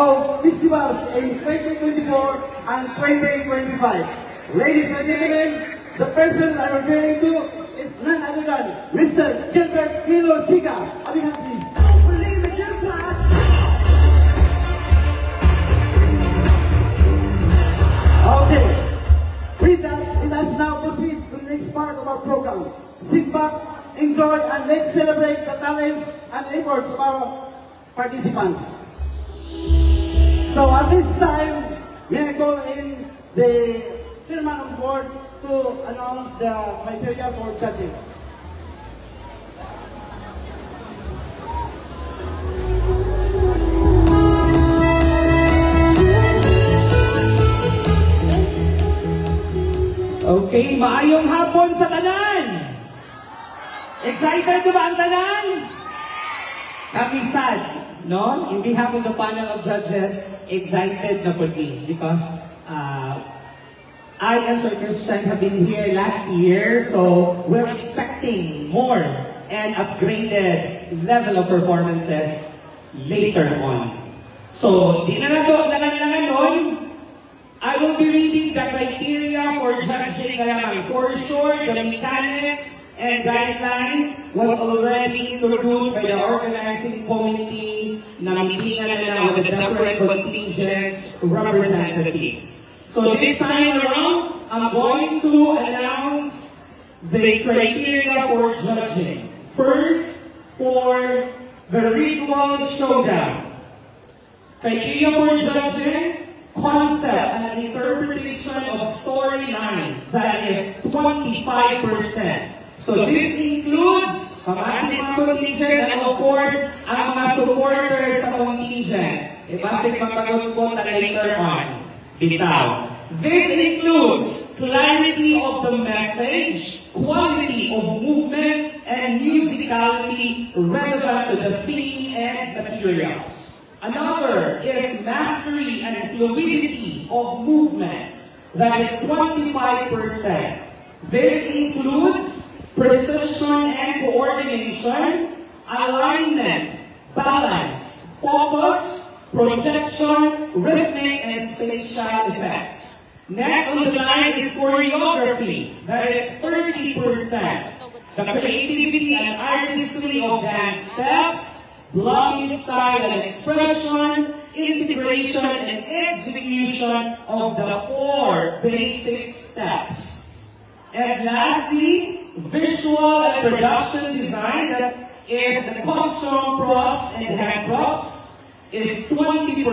of festivals in 2024 and 2025. Ladies and gentlemen, the person I'm referring to is none other than Mr. Gilbert Kilo Siga. Abihan, please. Okay, with that, let us now proceed to the next part of our program. Sit back, enjoy, and let's celebrate the talents and efforts of our participants. So at this time, may I call in the chairman of the board to announce the criteria for judging. Okay, maayong hapon sa tanan! Excited na ba ang tanan? Happy sad, no? In behalf of the panel of judges, excited na po me because I and Sir Christian have been here last year, so we're expecting more and upgraded level of performances later on. So, di na nato langan-langan nun. I will be reading the criteria for judging naman. For sure, the mechanics and guidelines was already introduced by the organizing committee na meetingan na with the different contingents representatives. So this time around, I'm going to announce the criteria for judging. First, for the ritual showdown. Criteria for judging: concept and interpretation of storyline, that is 25%. So this includes ang ating mga contingent and of course, ang mga supporters sa contingent. Ibasig magpagod po later on. Bitaw. This includes clarity of the message, quality of movement, and musicality relevant to the theme and materials. Another is mastery and fluidity of movement, that is 25%. This includes precision and coordination, alignment, balance, focus, projection, rhythmic, and spatial effects. Next on the line is choreography, that is 30%. The creativity and artistry of dance steps, blocking style and expression, integration and execution of the 4 basic steps. And lastly, visual and production design, that is the costume props and hand props, is 20%.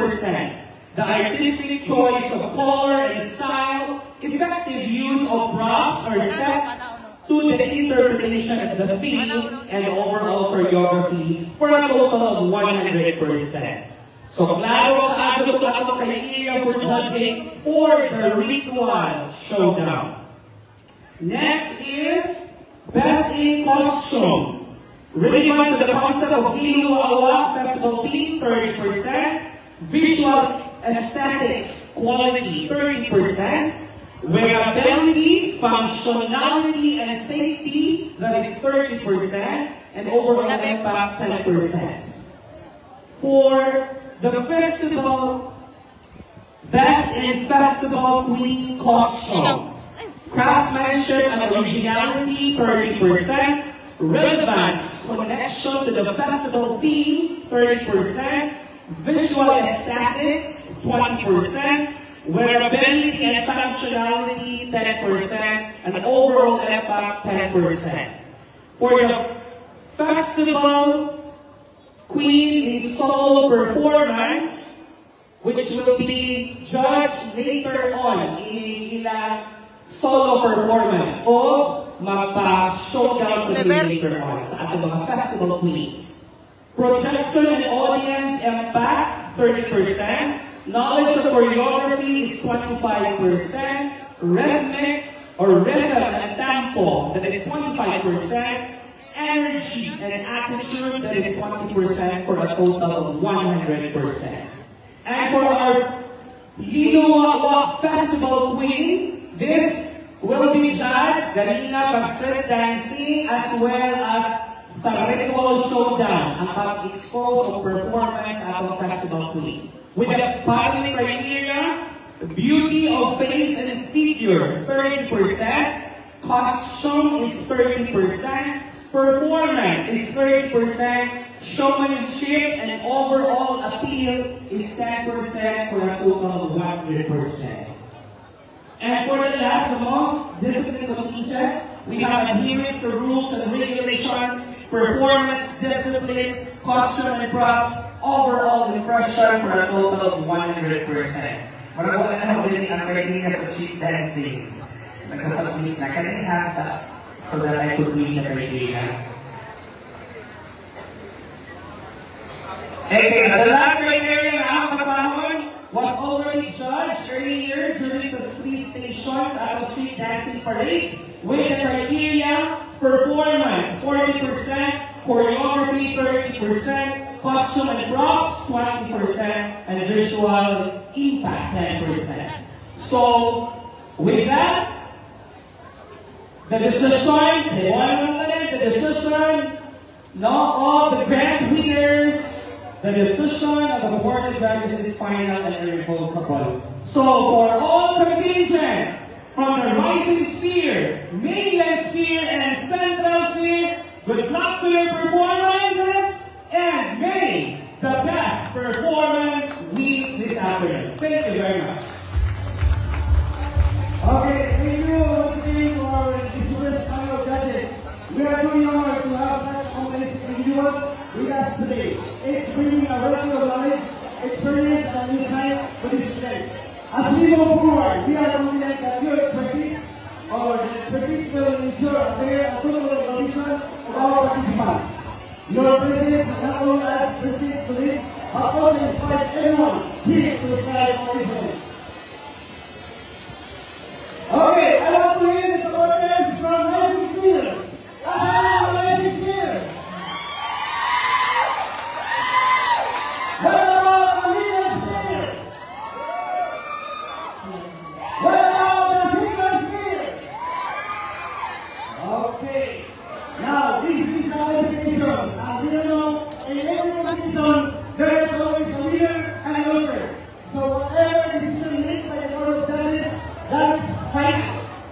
The artistic choice of color and style, effective use of props are set to the interpretation of the theme and overall choreography for a total of 100%. So, klaro kaagad ang criteria for judging for the ritual showdown. Next is Best in Costume. Relevance to the concept of Iloilo Festival theme, 30%. Visual aesthetics quality, 30%. Wearability, functionality, and safety, that is 30%, and overall impact, 10%. For the festival, Best in Festival Queen Costume, craftsmanship and originality, 30%, relevance, connection to the festival theme, 30%, visual aesthetics, 20%, wearability and functionality, 10%, and overall impact, 10%. For the festival Queen in solo performance, which will be judged later on in solo performance, o magpa-showdown to be later on sa ating mga festival queens. Projection and audience impact, 30%. Knowledge of choreography is 25%, rhythmic or rhythm and tempo, that is 25%, energy and attitude, that is 20%, for a total of 100%. And for our Iloilo Festival Queen, this will be judged Garina Backstreet Dancing as well as the ritual showdown, ang pag-expose of performance ng Festival Queen. with the following criteria: beauty of face and figure, 30%, costume is 30%, performance is 30%, showmanship and overall appeal is 10% for a total of 100%. And for the last, the most disciplined completion, we have adherence to rules and regulations, performance, discipline, costume and props, overall impression for a total of 100%. Marami na huli ang criteria sa street dancing. Nagkasabit na kanina sa so that I could meet the criteria. Okay, the last criteria na kasahon was already judged earlier during the three stations at the street dancing parade with the criteria: performance 40%, choreography 30%, costume and props 20%, and visual impact 10%. So, with that, the decision of the grand winners, the decision of the board of judges is final and irrevocable. So, for all contingents from the Rising Sphere, Mainland Sphere, and Central Sphere, good luck to your performances, and may the best performance wins this afternoon. Thank you very much. Okay, thank you once again to our distinguished panel of judges. We are doing honor to have such accomplished individuals with us today. It's bringing a wealth of knowledge, experience, and insight to this event. As we move forward, we are confident that your expertise will ensure a fair and total evaluation of our participants. Your presence not only adds prestige to this, but also inspires everyone here to strive for excellence. Okay, I want to hear the supporters from Rising Sphere. Rising Sphere. What about the Mainland Sphere? What about the Central Sphere? Okay. Now, this is our competition. And we know in every competition, there is always a winner and a loser. So whatever decision made by the board of judges, that is fight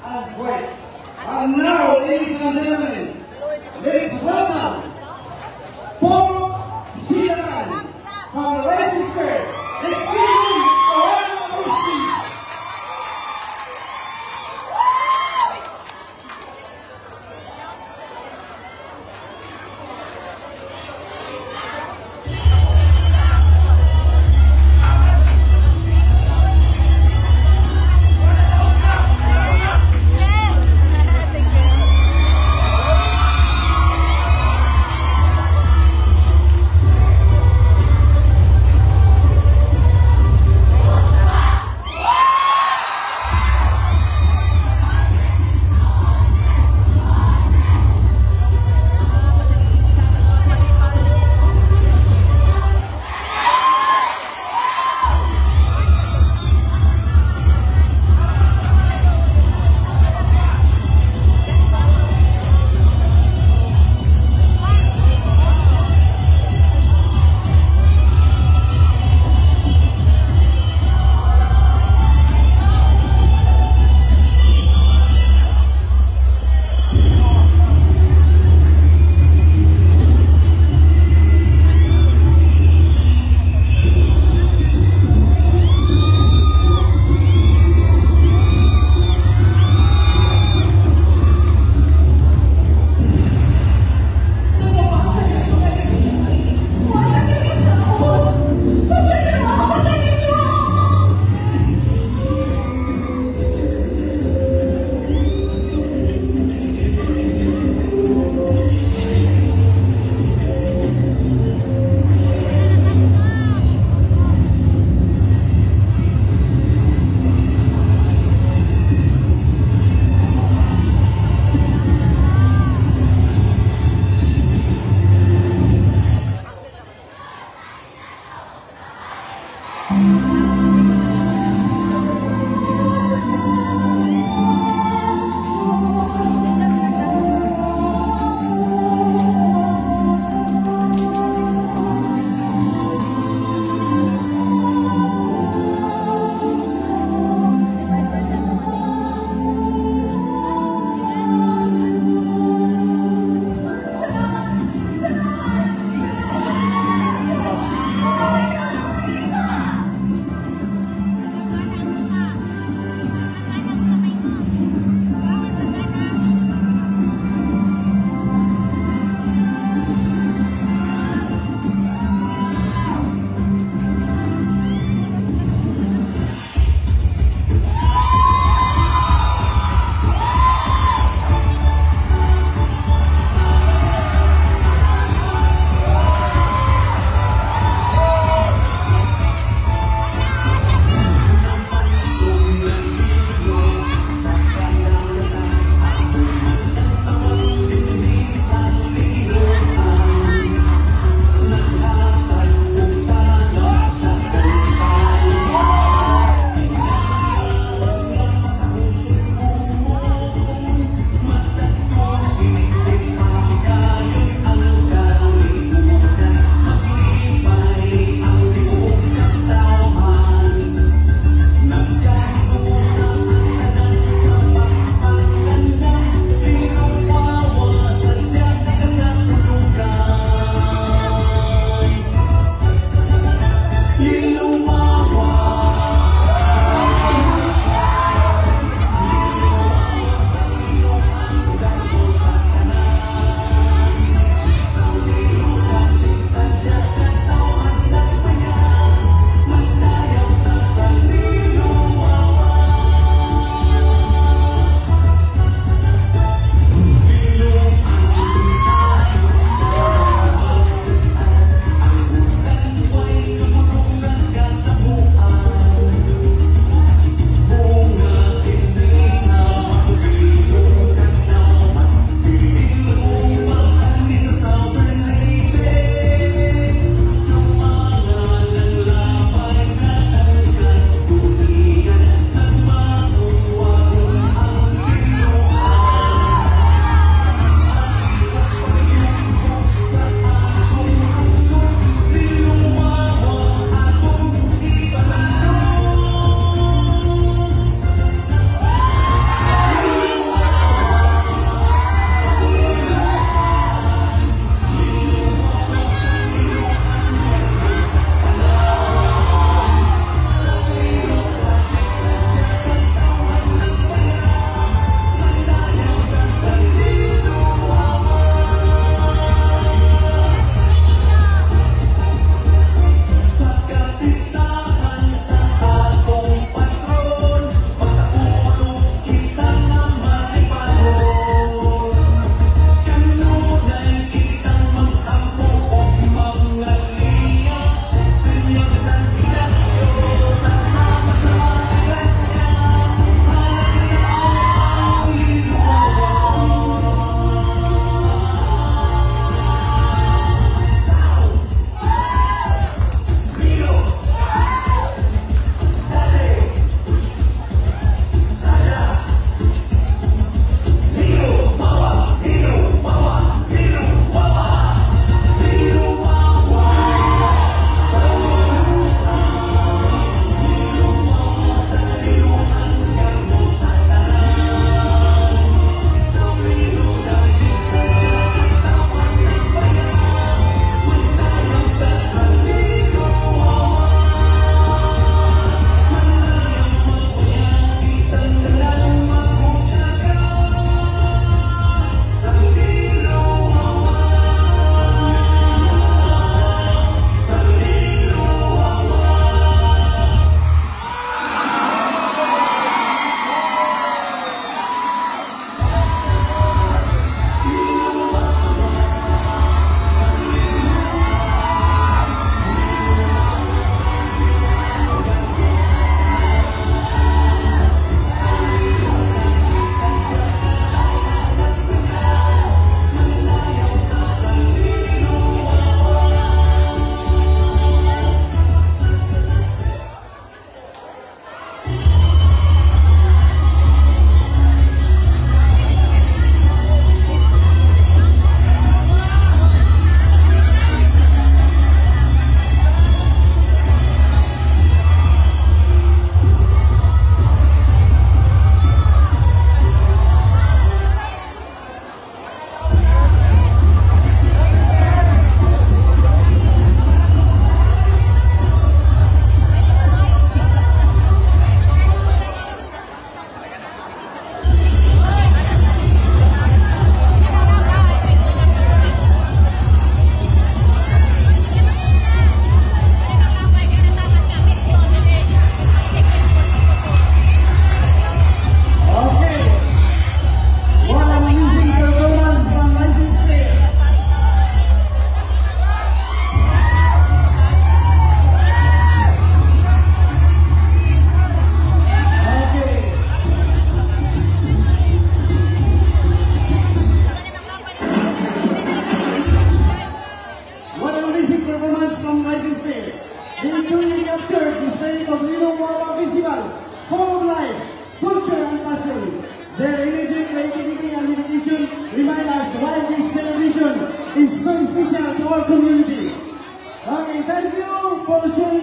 and white. And now, ladies and gentlemen, let's welcome Paul Silakan from the Rising Sphere. Let's give him a round of applause, please.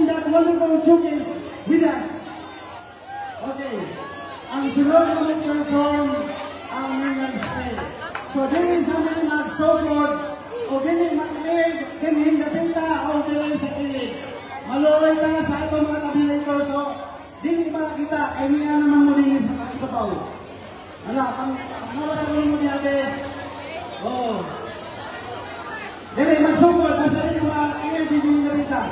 attending that wonderful showcase with us. Okay. Ang sunod na mag-perform ang Women's Day. So, dili sa mga mag-sokod o dili mag-lig, dili napita o dili sa kilig. Maluoy na sa itong mga kabilator. So, dili makakita ay niya naman muling sa kakitapaw. Wala, pang-awas na rin mo niya oh. Dili mag-sokod, nasa rin mga energy dili napita.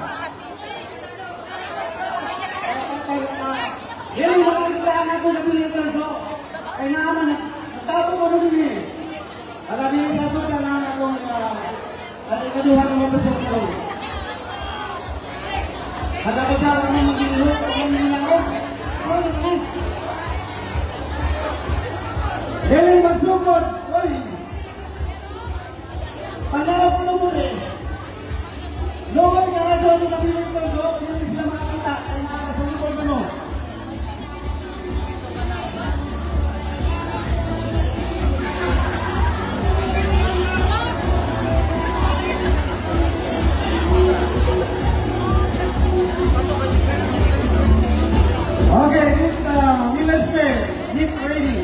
Dili makakita ang ako kabilator. So, ay naman, nagtato ko rin niya. Alam niya sa suka na akong ikaduhan ng mga pasok. At ako siya lang ang mag-ihok at ang minakot. Dili magsukod. Oy! Panahon ko mo rin. Lower ka ka doon ng kabilang perso. Hindi sila makakita. Ay nakakasalikod mo. Okay, let's get ready.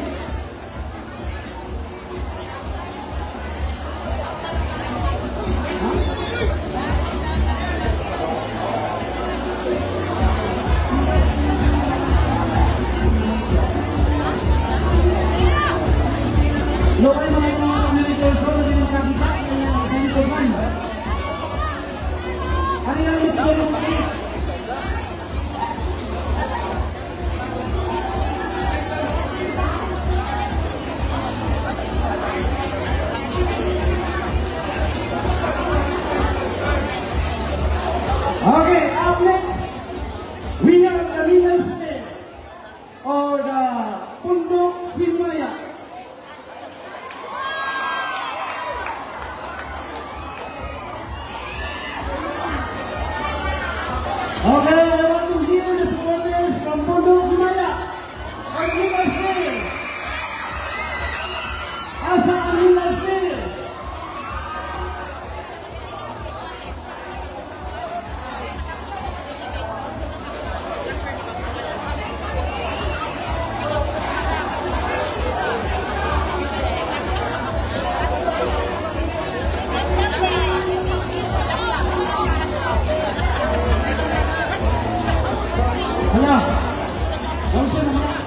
Lokal mga communicator so na din ang kabita kaya sa likoban. Ano yung ispero mo? Okay, up next, we have the Women's Day or the Pundok Himaya. Okay, I want to hear the supporters from Pundok Himaya for Women's Day. Asa ang Women's Day? Hala, bangsa naman.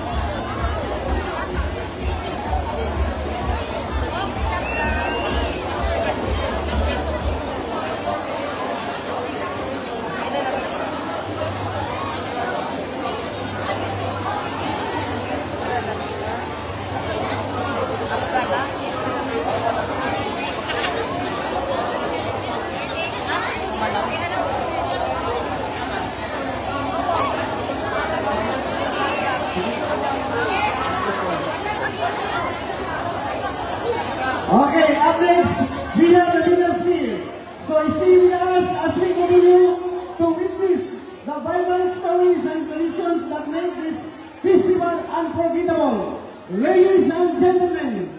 Okay, up next, we have the Women's Day. So stay with us as we continue to witness the vibrant stories and traditions that make this festival unforgettable. Ladies and gentlemen,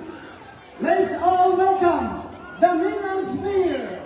let's all welcome the Women's Day.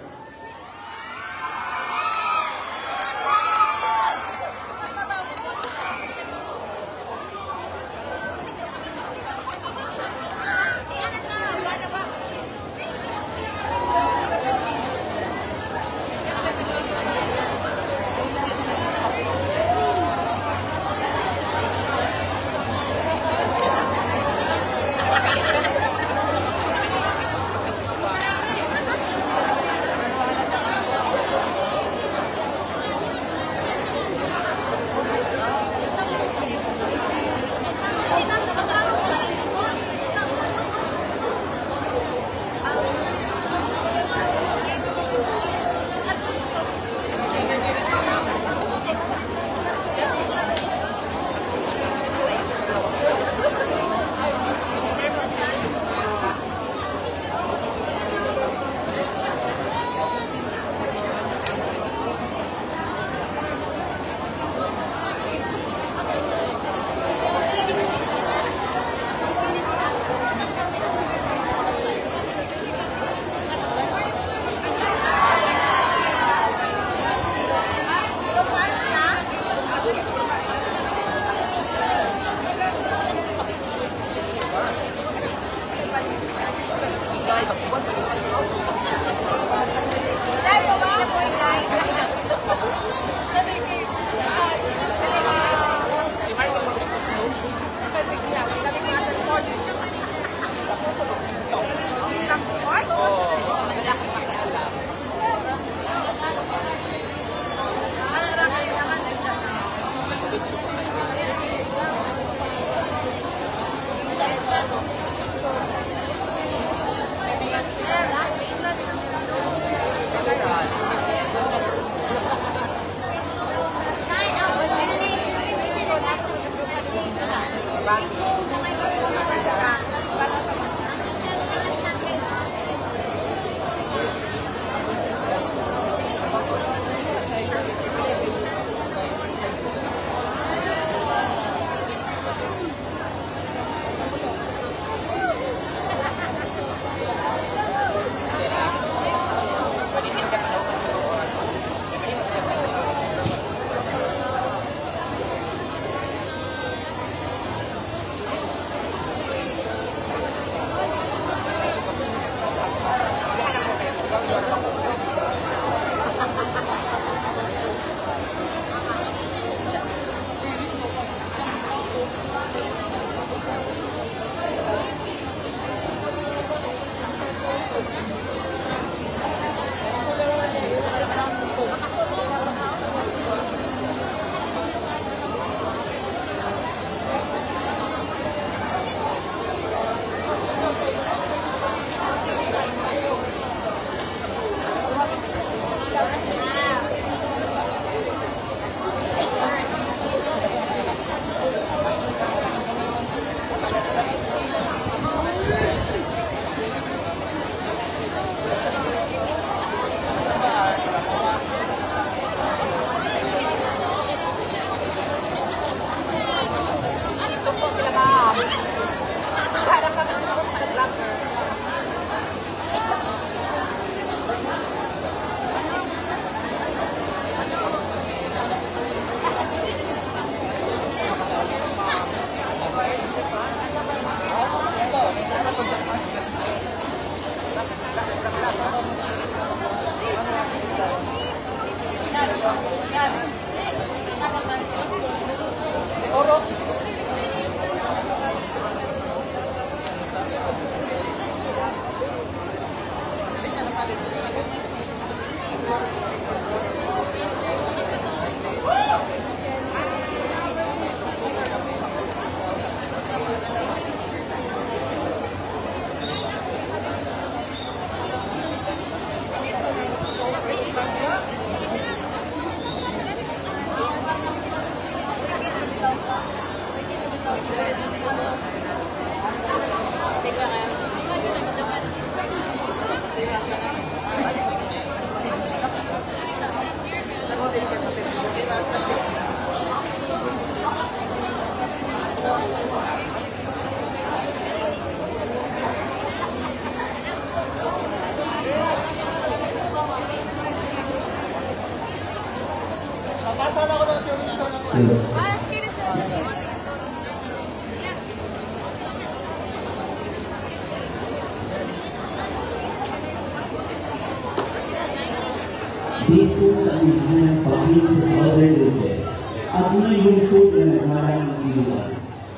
Dito sa amihanang pangin sa Southern Leyte at mga lungsod na nagmarang ng iluwan,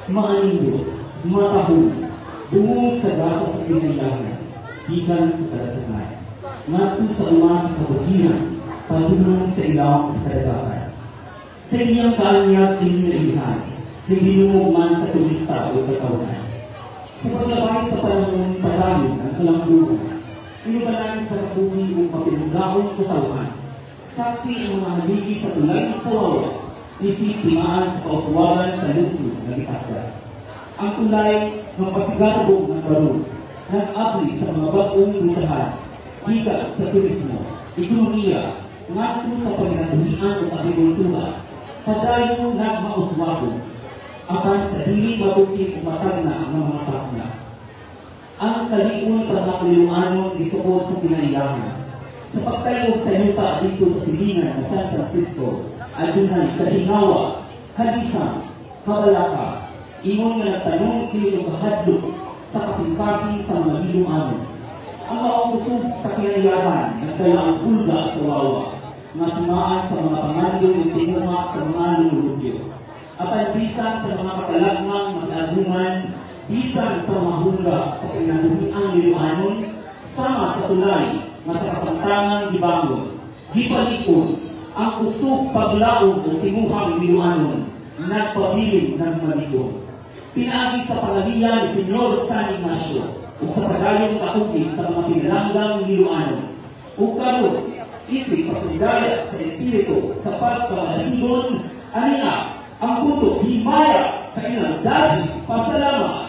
maanindo, matahong, bungong sa grasa sa pinailangan, ikan sa kalasakay, ngato sa uma sa kabuhiran, pagulong sa ilawang sa kadagatan. Sa inyong kaanyat kinilaihan, hindi lumugman sa turista o kataunan. Sa paglabay sa panahon padayon ng kalanggugan, inubalan sa kabuhi o kapilunggaong katauhan, saksi ang mga haligi sa tulay sa wawa, isip timaan sa kauswagan sa lungsod na itakda. Ang tulay ng pasigarbong ng barong, nag-apli sa mga bagong lutahan, hika sa turismo, ekonomiya, ngato sa pagkakadurian o agrikultura, padayon nagmauswago, apan sa dili mabukit umatag na ng mga takna. Ang kalikon sa mga kaliluanon isukod sa pinailangan. Sa pagtayog sa yuta dito sa silingan ng San Francisco, adunay kahingawa, halisan, kabalaka, ingon nga nagtanong kini kahadlok sa kasing-kasing sa mga liluanon. Ang mausog sa pinailangan nagdala ang pulga sa wawa, nga timaan sa mga pangandong at tinuma sa mga lulubyo. Apan bisan sa mga katalagmang mag-aguman, bisan sa mga hungga sa pinanduhiang liluanon, sama sa tulay, nga sa kasamtangang gibangon, gipalikon, ang usog paglaog o timuhang liluanon, nagpabiling ng malikon. Pinagi sa pangaliya ni Senyor San Ignacio, o sa pagayong kakupi sa mga pinalanggang liluanon. O karon, isip pasundaya sa espiritu sa pagpapalasigon, aniya, ang puto himaya sa sa inang daji pasalamat.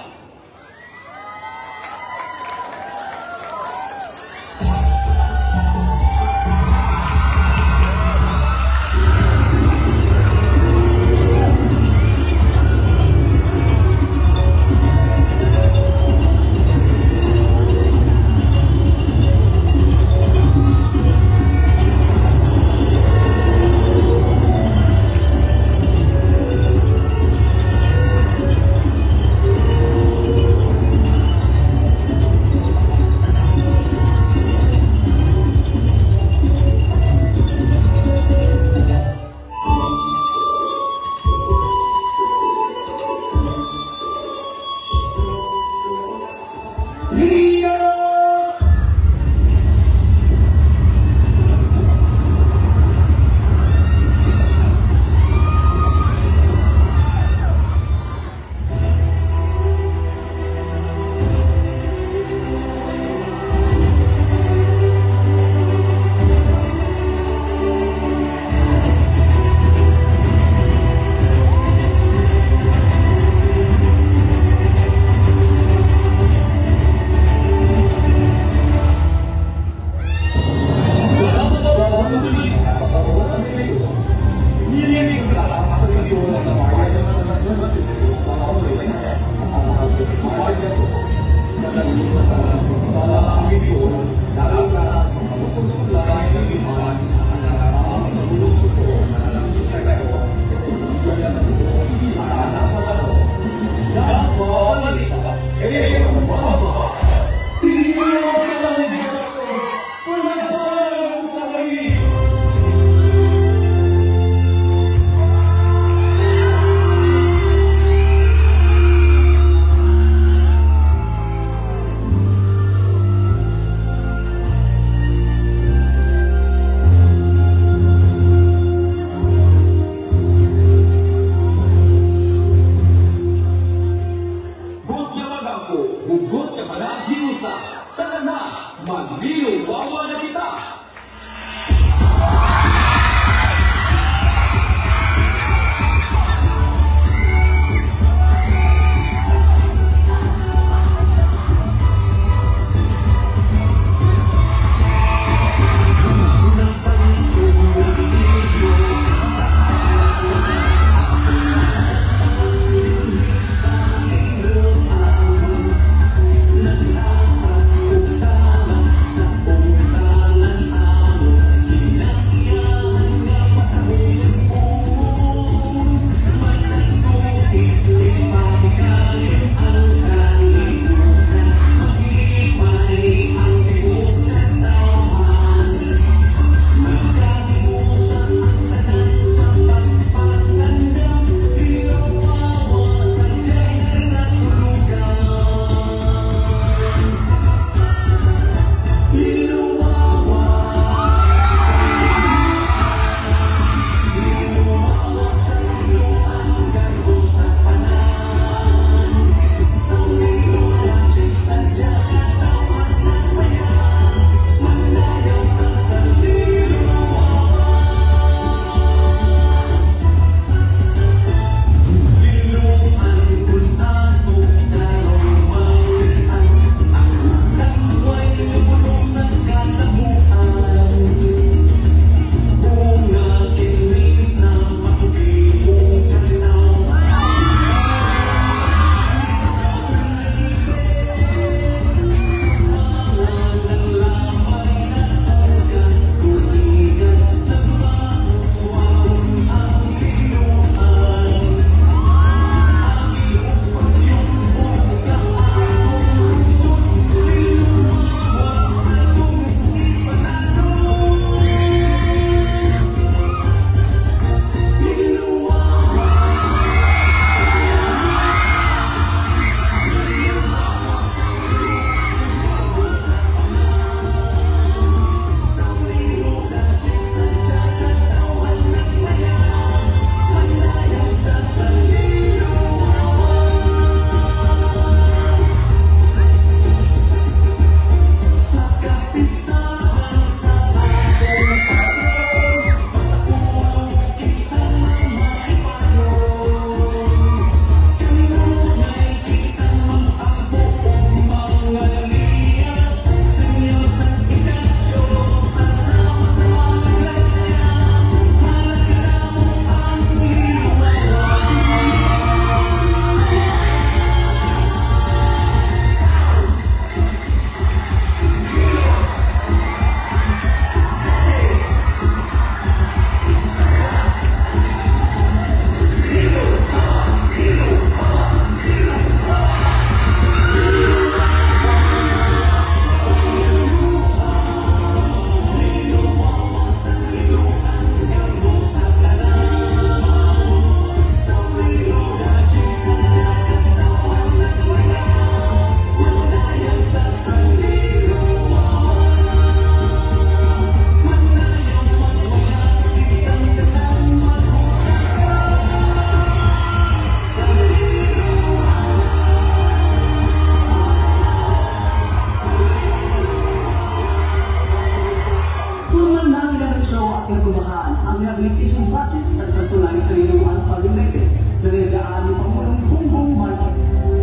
Rizal United. Narigaan ni Pangulong Bongbong Marcos.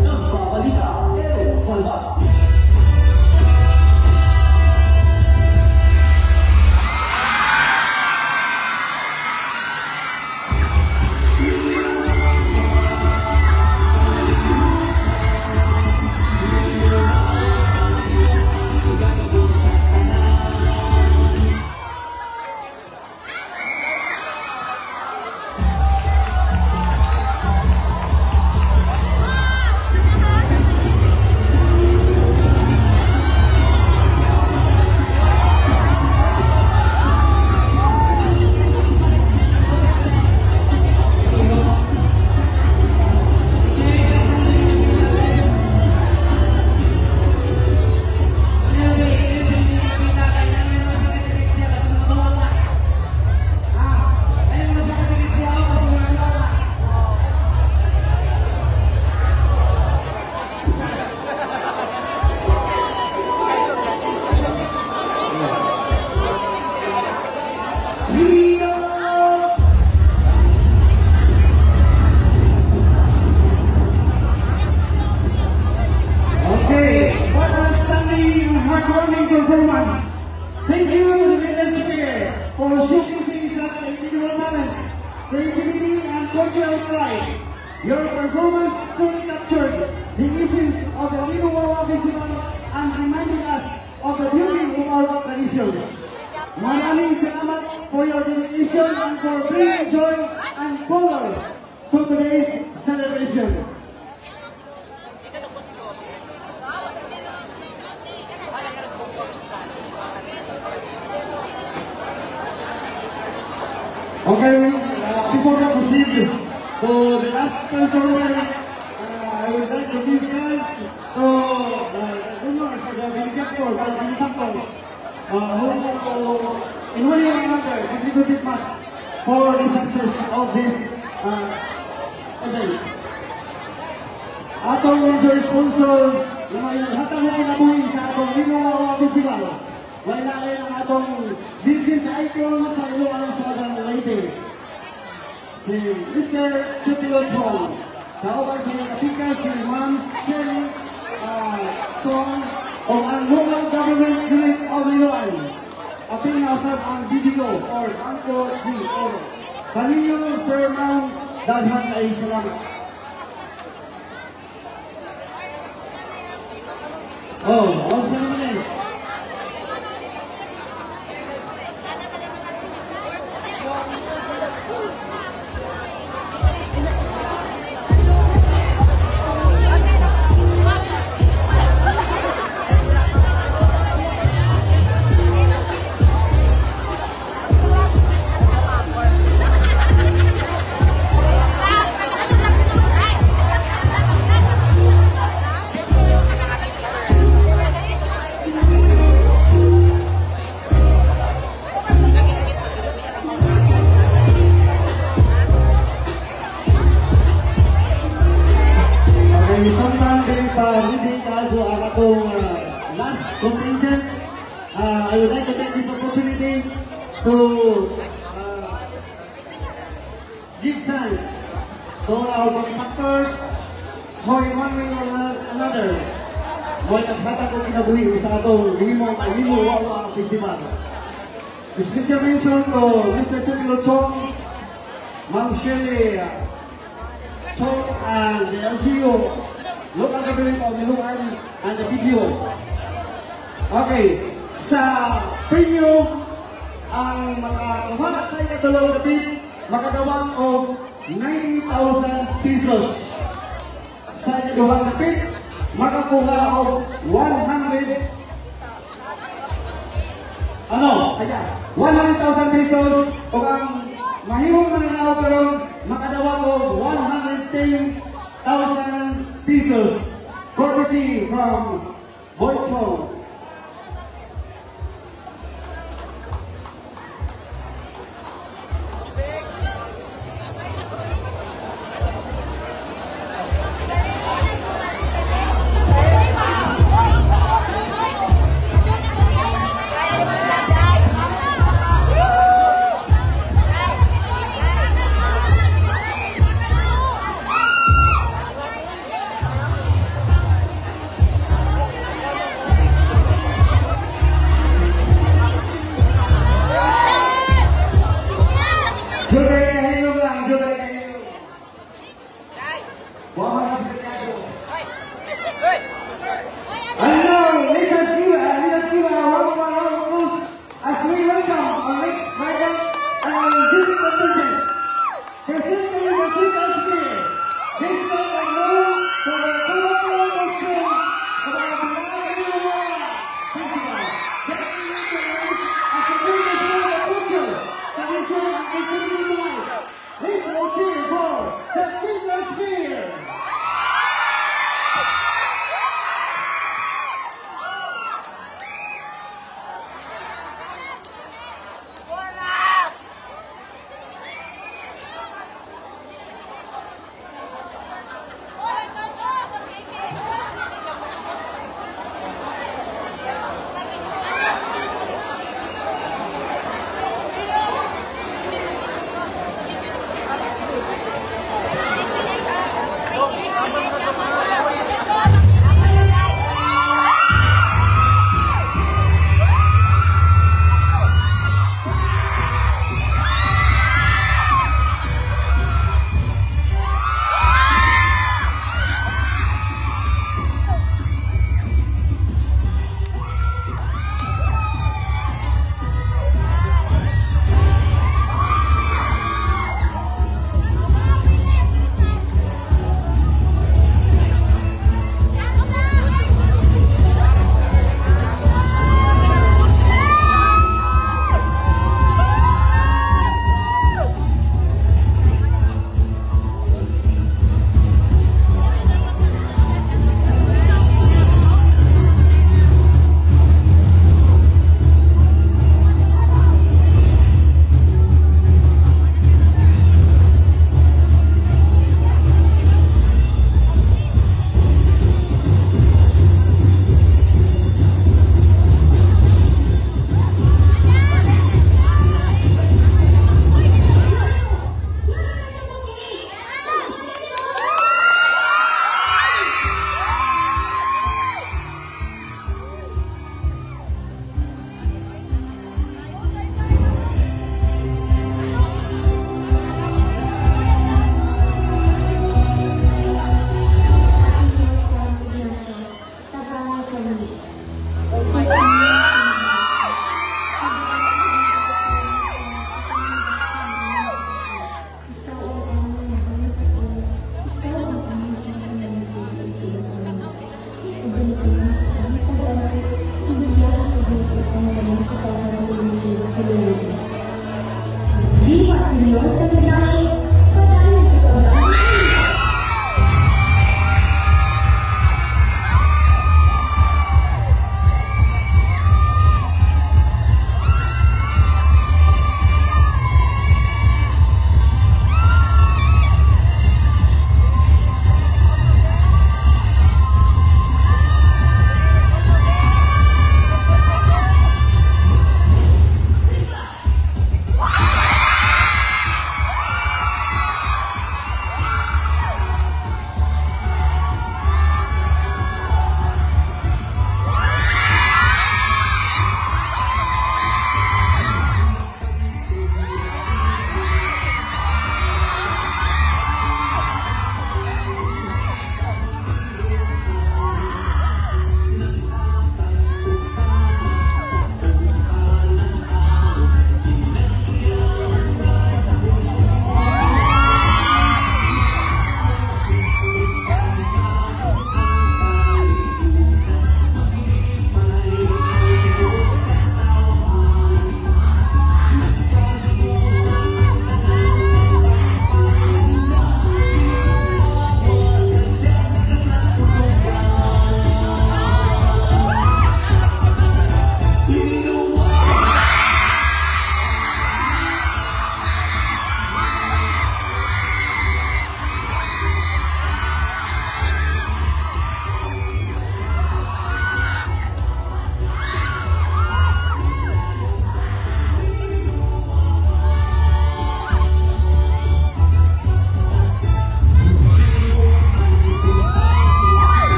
Nagbabalita, El Balbas. Thank you, the Minister Speaker, for showcasing such individual talent, creativity, and cultural pride. Your performance truly captured the essence of the Ligo Wawa Festival and reminding us of the beauty of our traditions. Maraming salamat for your dedication and for bringing joy and color to today's celebration. Okay, before we proceed to the last performer, I would like to give thanks to the winners of the benefactors, who in one way or another contributed much for the success of this event. Atong major sponsor, yung hatang mo kinabuhi sa atong Ligo Wawa Festival. Wala kayo ang atong business icon sa Ilocos Southern Leyte. Si Mr. Chutilo Chong. Kauban sa kapikas si Ma'am Sherry Chong o ang local government unit of Iloan. Ating nausap ang BDO or Angko D. Paninyo, Sir Ma'am, daghan ay salamat. All salamat. Last contingent, I would like to take this opportunity to give thanks to our benefactors who in one way or another mo'y nagbata ko kinabuhi sa atong Ligo Wawa Festival. Special mention to Mr. Chutilo Chong, Ma'am Sherry Chong, and the LGU, local government of Iloan, and the video. Okay, sa premium, ang mga kumakas sa ikatulong kapit, makagawang of 90,000 pesos. Sa ikatulong kapit, makakuha of 100,000 pesos o ang mahimong mananaw karon makadawang of 110,000 pesos. Courtesy from Boy Chong.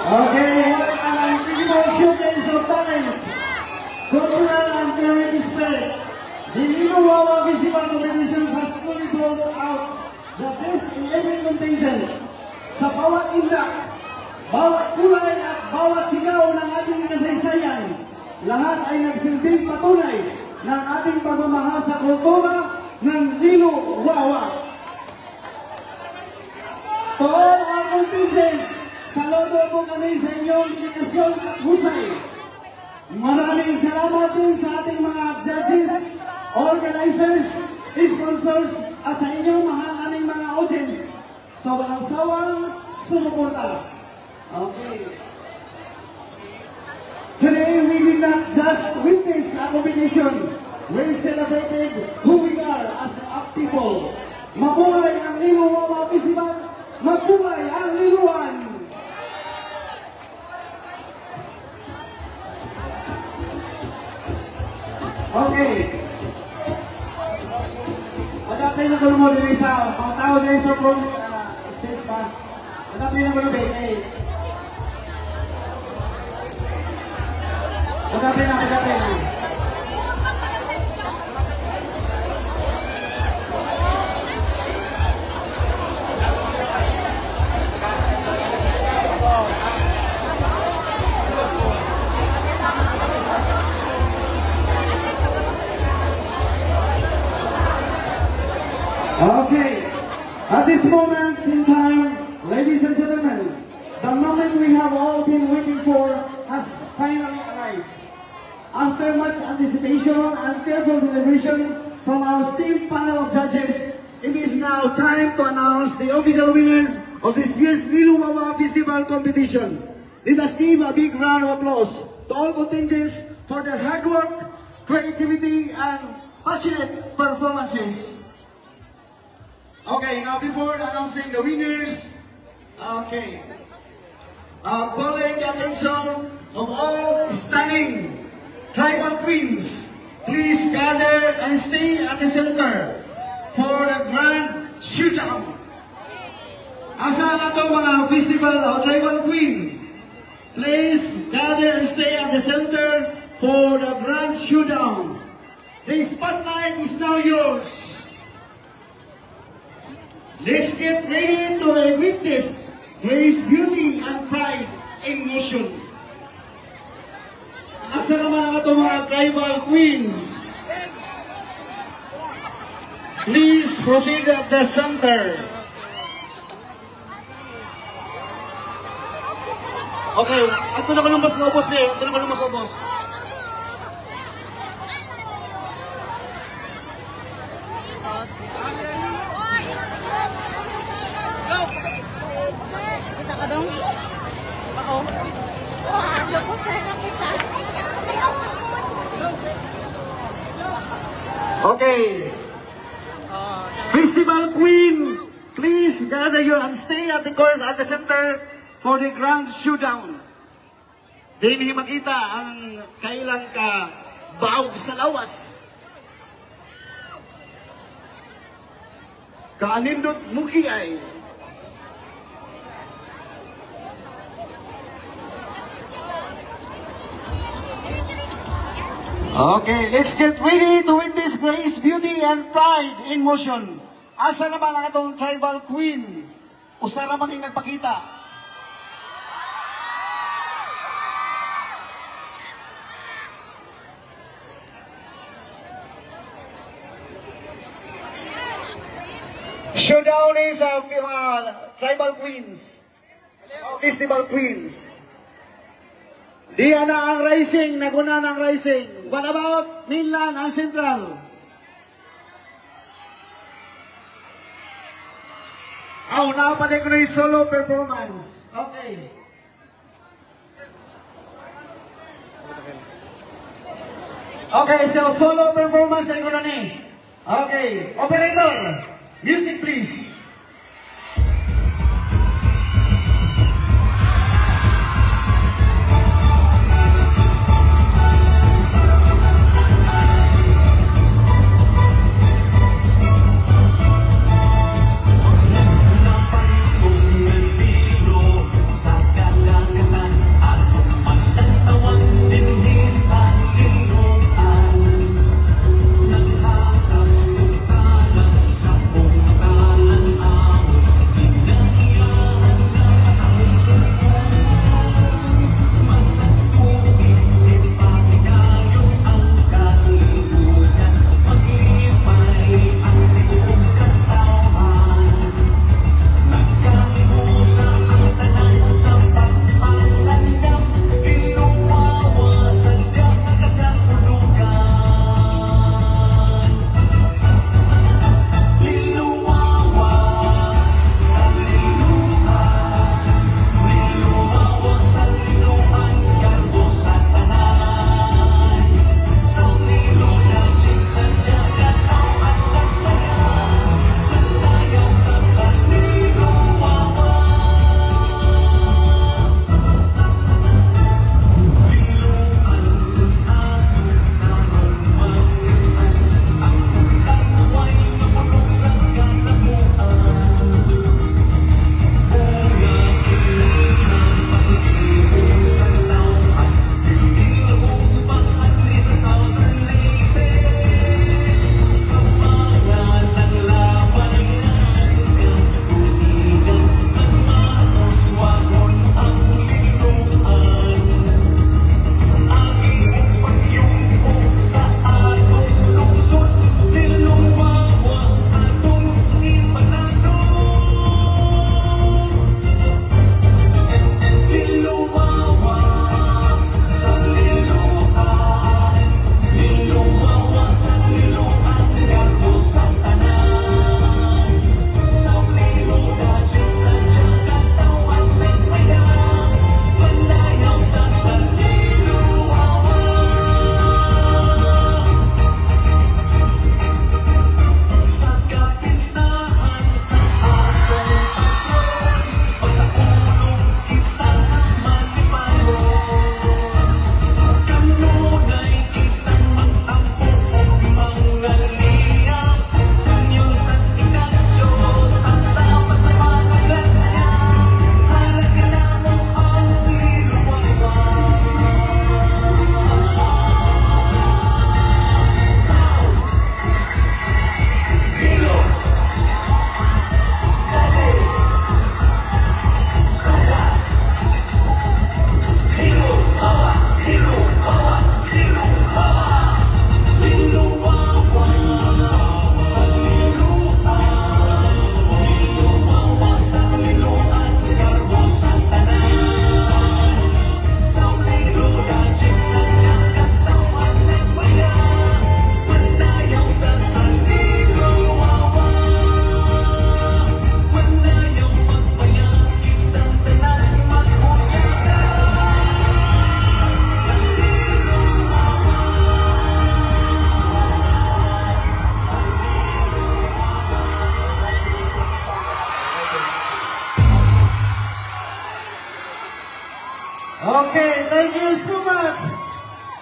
Okay, and critical showcase of talent, cultural and community spirit. The Lilo Wawa Festival Competition has fully brought out the best in every contingent. Sa bawat indak, bawat kulay at bawat sigaw ng ating kasaysayan, lahat ay nagsilbing patunay ng ating pagmamahal sa kultura ng Lilo Wawa. To all our contingents, saludo po kami sa inyong dedikasyon at husay. Maraming salamat din sa ating mga judges, organizers, sponsors, at sa inyong aming mga audience sa walang sawang sumuporta. Okay. Today we did not just witness a competition. We celebrated who we are as a people. Mabuhay ang Lilo Wawa Festival! Mabuhay ang Liluan! Okay. Magkakain na mo din sa mga tao din sa front stage pa. Magkakain na mo din. Magkakain na. Okay, at this moment in time, ladies and gentlemen, the moment we have all been waiting for has finally arrived. After much anticipation and careful deliberation from our esteemed panel of judges, it is now time to announce the official winners of this year's Lilo Wawa Festival competition. Let us give a big round of applause to all contingents for their hard work, creativity, and passionate performances. Okay, now before announcing the winners, calling the attention of all stunning tribal queens, please gather and stay at the center for the grand showdown. Asa nga to mga festival o tribal queen, please gather and stay at the center for the grand showdown. The spotlight is now yours. Let's get ready to witness Grace, beauty, and pride in motion. Asa naman ang itong mga tribal queens? Please proceed at the center. Okay, ato na ko lang mas naubos niya. Ato na ko lang mas naubos. Okay. Festival Queen, please gather you and stay at the course at the center for the grand showdown. Dili makita ang kailang ka baog sa lawas. Kaanindot muki ay. Okay, let's get ready to witness grace, beauty, and pride in motion. Asa naman ang atong tribal queen? Usara man yung nagpakita. Showdown is tribal queens. Festival queens. Diyan na ang racing, naguna ng racing. What about mainland and central? Oh, napanin ko na yung solo performance. Okay. Okay, so solo performance na ko na ni. Okay, operator, music please. Okay, thank you so much,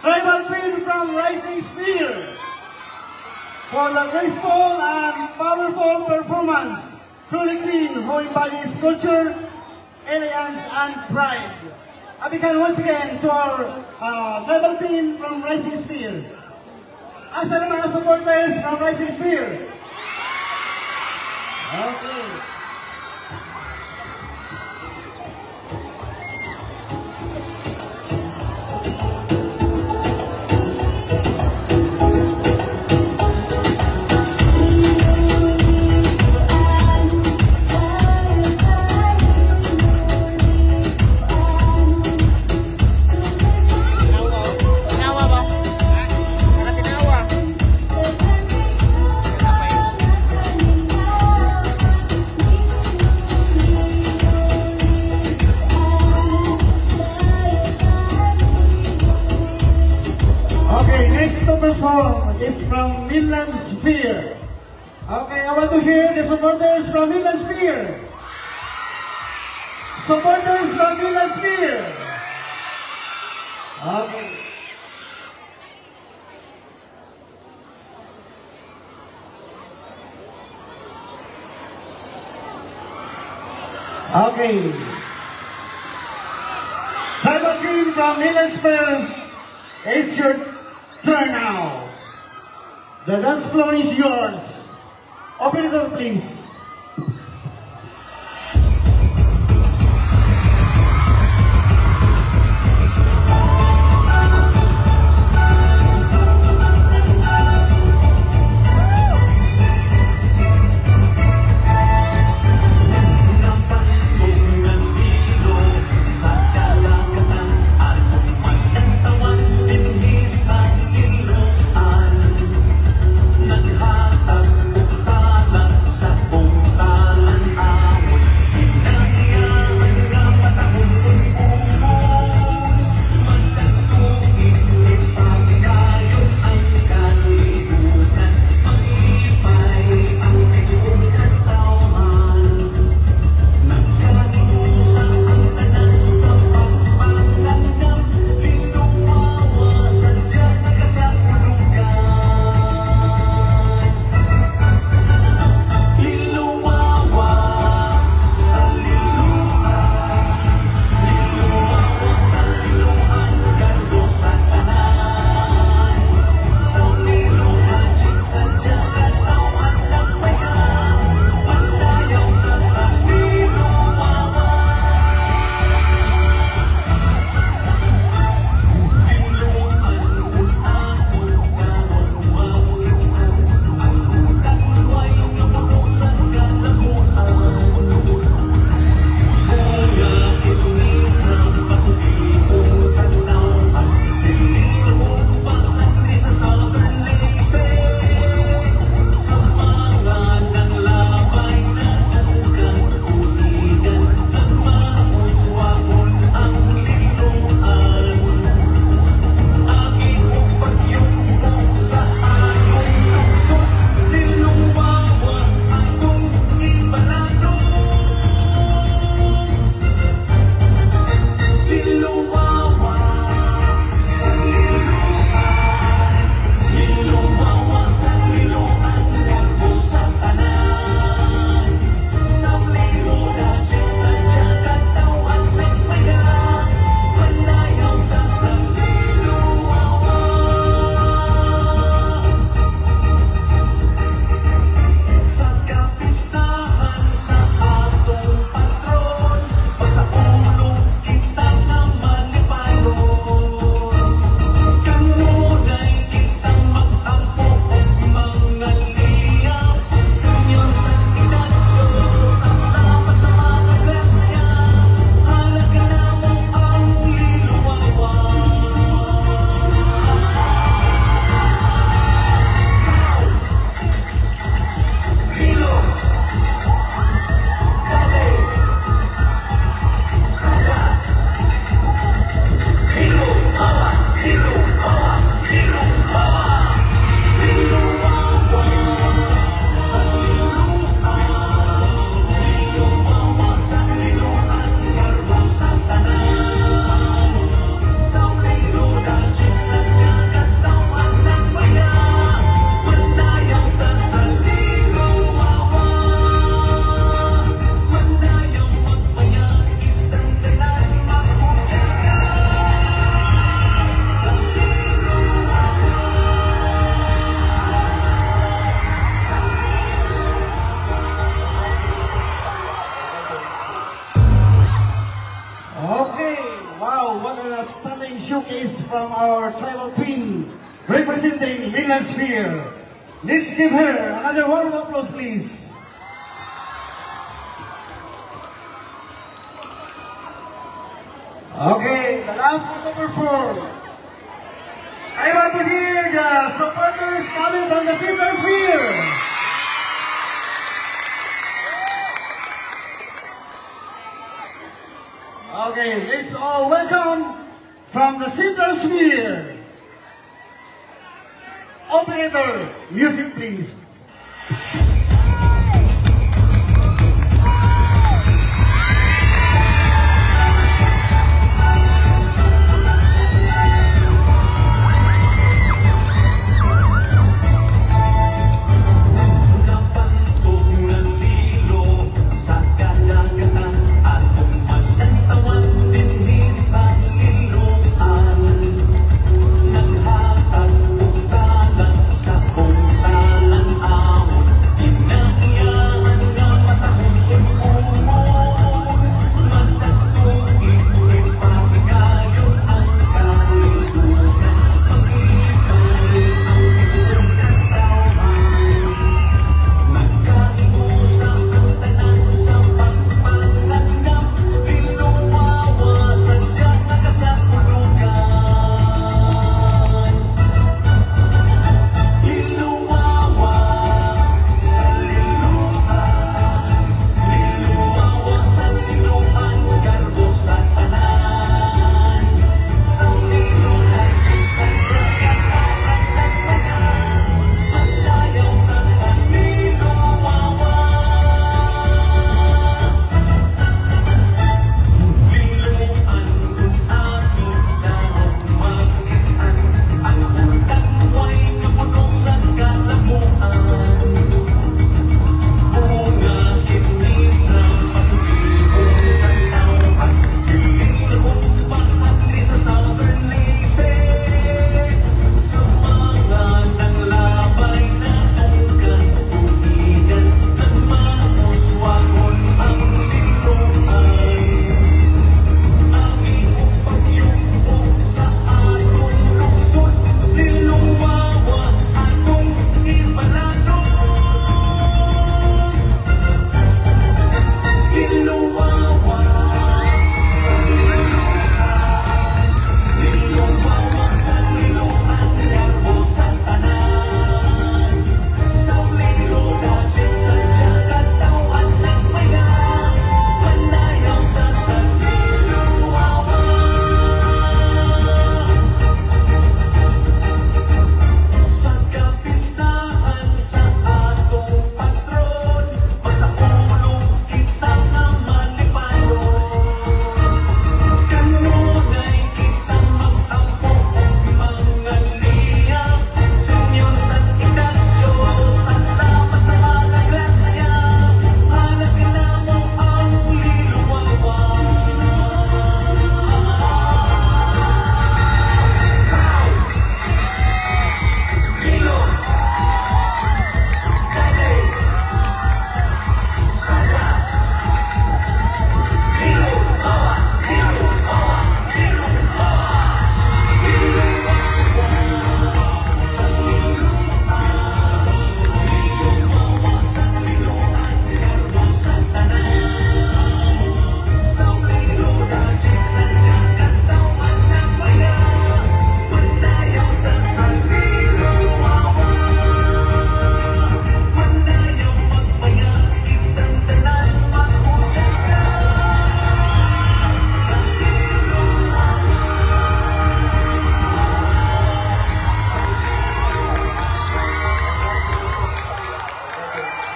Tribal Queen from Rising Sphere, for the graceful and powerful performance. Truly Queen, who embodies culture, elegance, and pride. A big hand once again to our Tribal Queen from Rising Sphere. Asa ng mga supporters from Rising Sphere? Okay. song is from Midland Sphere. Okay, I want to hear the supporters from Midland Sphere. Supporters from Midland Sphere. Okay. Okay. Tribal Queen from Midland Sphere, it's your turn now. The dance floor is yours. Open the door, please. Showcase from our tribal queen representing Midland Sphere. Let's give her another round of applause, please. Okay, the last to perform. I want to hear the supporters coming from the Midland Sphere. Okay, let's all welcome from the Midland Sphere, Operator, music please.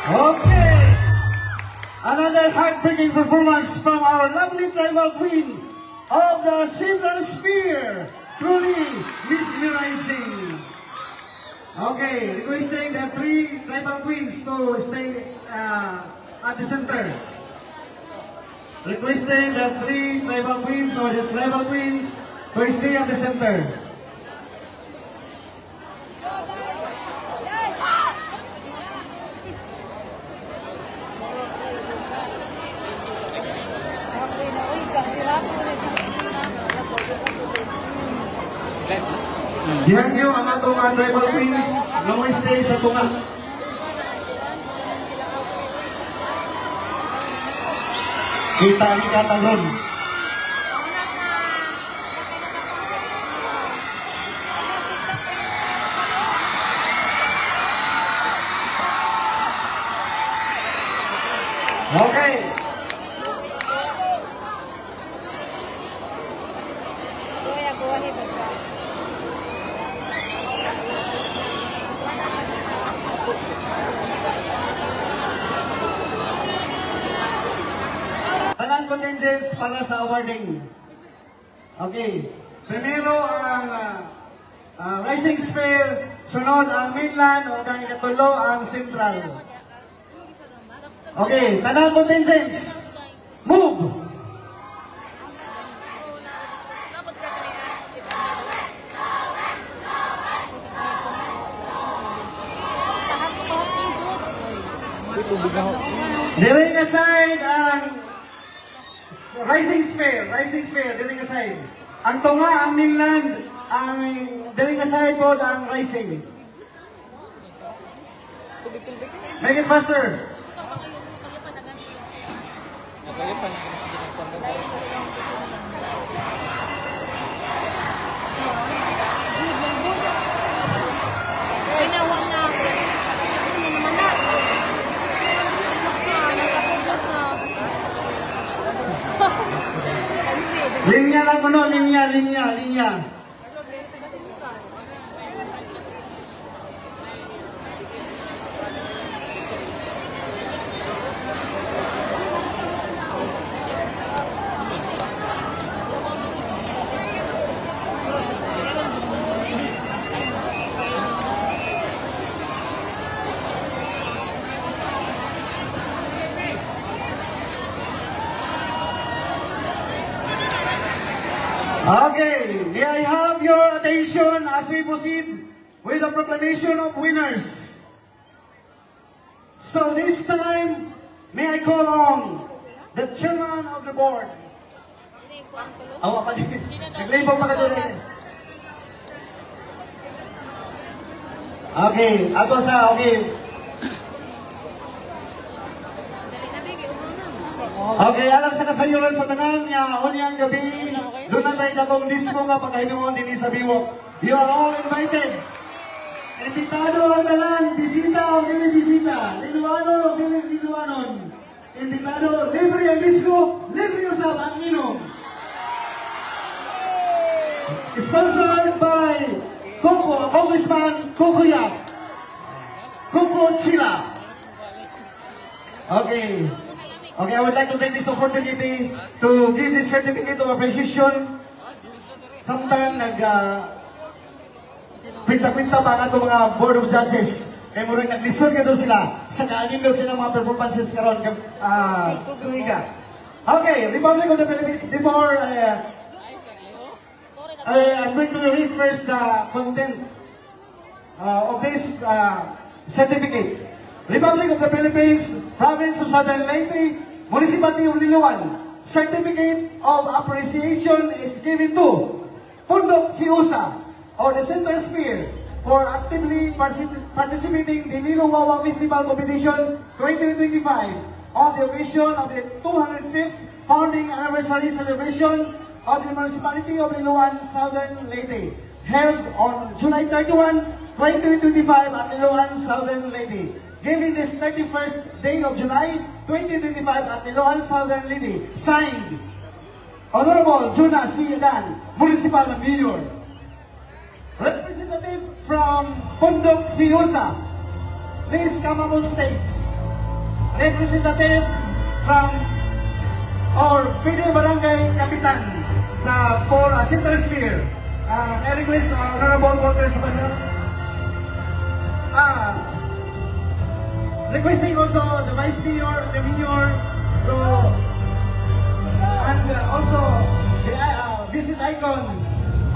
Okay, another heartbreaking performance from our lovely tribal queen of the Silver Sphere, truly mesmerizing. Okay, requesting the 3 tribal queens to stay at the center. Requesting the 3 tribal queens or the tribal queens to stay at the center. Diyan nyo ang atong tribal queens na may stay sa tunga. Kita ron. Okay. Go ahead, para sa awarding. Okay. Primero ang Rising Sphere, sunod ang Mainland, o ang ikatulo ang Central. Okay, tanang contingents. Move! During aside ang Rising Sphere, during aside. Ang tunga, ang Mainland, ang during aside po ang Rising. Make it faster. Linya lang ano, linya. Okay, may I have your attention as we proceed with the proclamation of winners. So this time, may I call on the chairman of the board. Awa pa din. Naglibog pa ka doon. Okay, ato sa, okay. Okay, alam sa kasayuran sa tanan niya, unyang gabi, doon na tayo akong disco nga pagkainuon din sa Biwok. You are all invited. Invitado ang tanan, bisita o dili bisita, linuanon o dili linuanon. Invitado, libre ang disco, libre usap ang inom. Sponsored by Coco, Congressman Cocoyap, Coco Chila. Okay. Okay, I would like to take this opportunity to give this certificate of appreciation. Sometime pinta-pinta pa nga mga Board of Judges. Kaya mo rin naglisod ka doon sila sa kaanin doon sila mga performances karon tuiga. Okay, Republic of the Philippines, before I'm going to read first the content of this certificate. Republic of the Philippines, Province of Southern Leyte, Municipality of Liloan, Certificate of Appreciation is given to Pundok Hiusa, or the Center Sphere, for actively participating in the Lilo Wawa Festival Competition 2025 on the occasion of the 205th founding anniversary celebration of the Municipality of Liloan, Southern Leyte, held on July 31, 2025 at Liloan, Southern Leyte. Given this 31st day of July 2025 at Liloan, Southern Leyte. Signed, Honorable Juna C. Dan, Municipal Mayor. Representative from Pundok Hiusa, please come up on stage. Representative from our PD Barangay Kapitan sa for Center Sphere. I request Honorable Walter Sabanel. Requesting also the Vice Mayor, the Mayor, and also the business icon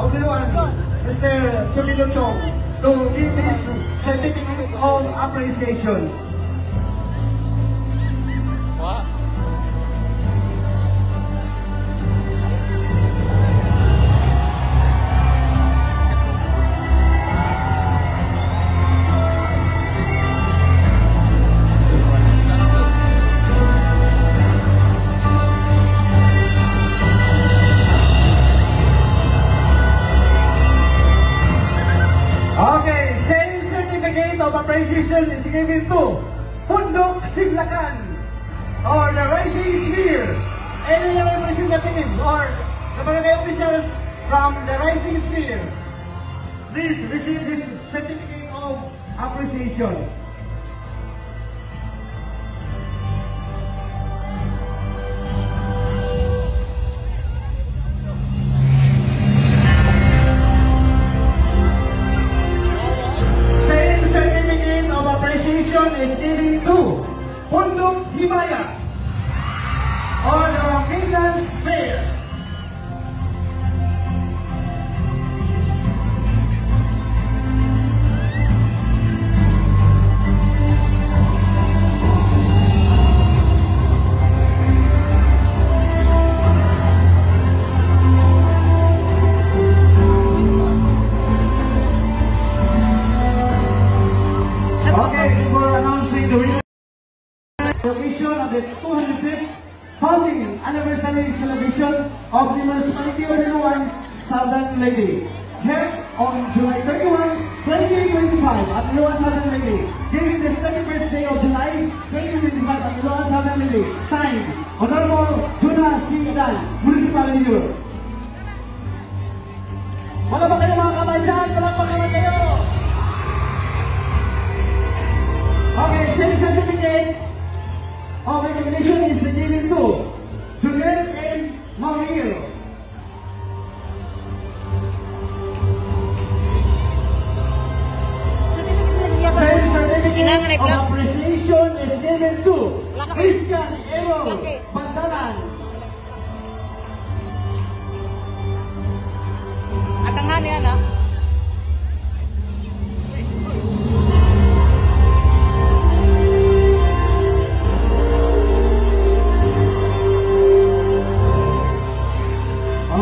of Liloan, Mr. Chumilo Chong, to give this certificate of appreciation. Appreciation is given to Pundok Siglakan, or the Rising Sphere. Any representative or the barangay officials from the Rising Sphere, please receive this certificate of appreciation. Winners Fair. Okay, before announcing the winner, the occasion of the 205th founding anniversary celebration of the Municipality of Iloan, Southern Leyte, held on July 31, 2025 at Iloan, Southern Leyte, during the 31st day of July 2025 at Iloan, Southern Leyte, signed Honorable Juna C. Dan, Municipal Mayor. Wala ba kayo mga kamay dyan? Wala ba kayo? Okay, same certificate of recognition is given to Juliet and Mauriel. Same certificate of appreciation is given to Christian Errol Bandalan. Atangan yan, ha?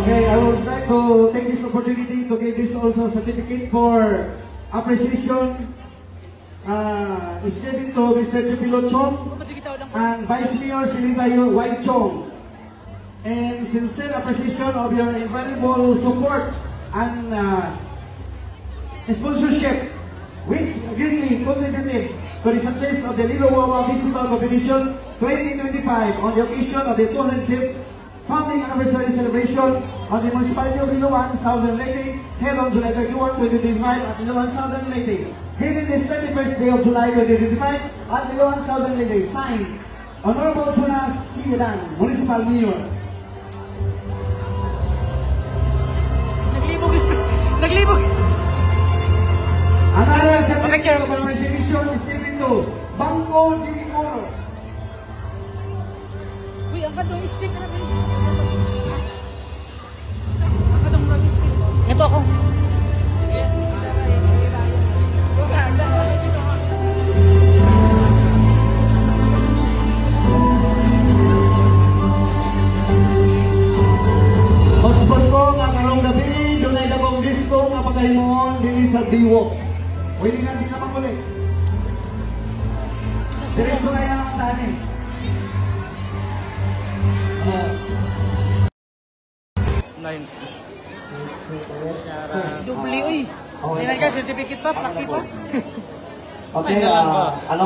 Okay, I would like to take this opportunity to give this also certificate for appreciation. Is given to Mr. Chupilo Chong and Vice Mayor Silitayo White Chong. And sincere appreciation of your invaluable support and sponsorship, which greatly contributed to the success of the Lilo Wawa Festival Competition 2025 on the occasion of the 205th founding anniversary celebration of the Municipality of Iloan, Southern Leyte, held on July 31, 2025 at Iloan, Southern Leyte. Held this 31st day of July 2025 at Iloan, Southern Leyte. Signed, Honorable Juna C. Dan, Municipal Mayor. Naglibog! Another certificate of appreciation is given to Bangko de Oro. Uy, ang katong stick na rin. Ang katong rag stick. Ito ako. Husband ko nga karong gabi, doon ay dakong disco nga pagkahimuon dili sa biwok. Pwede nga di na makulit. Diretso na yan ang tani. Dubli, uy. Hindi na ka, certificate pa, plaki pa. Okay,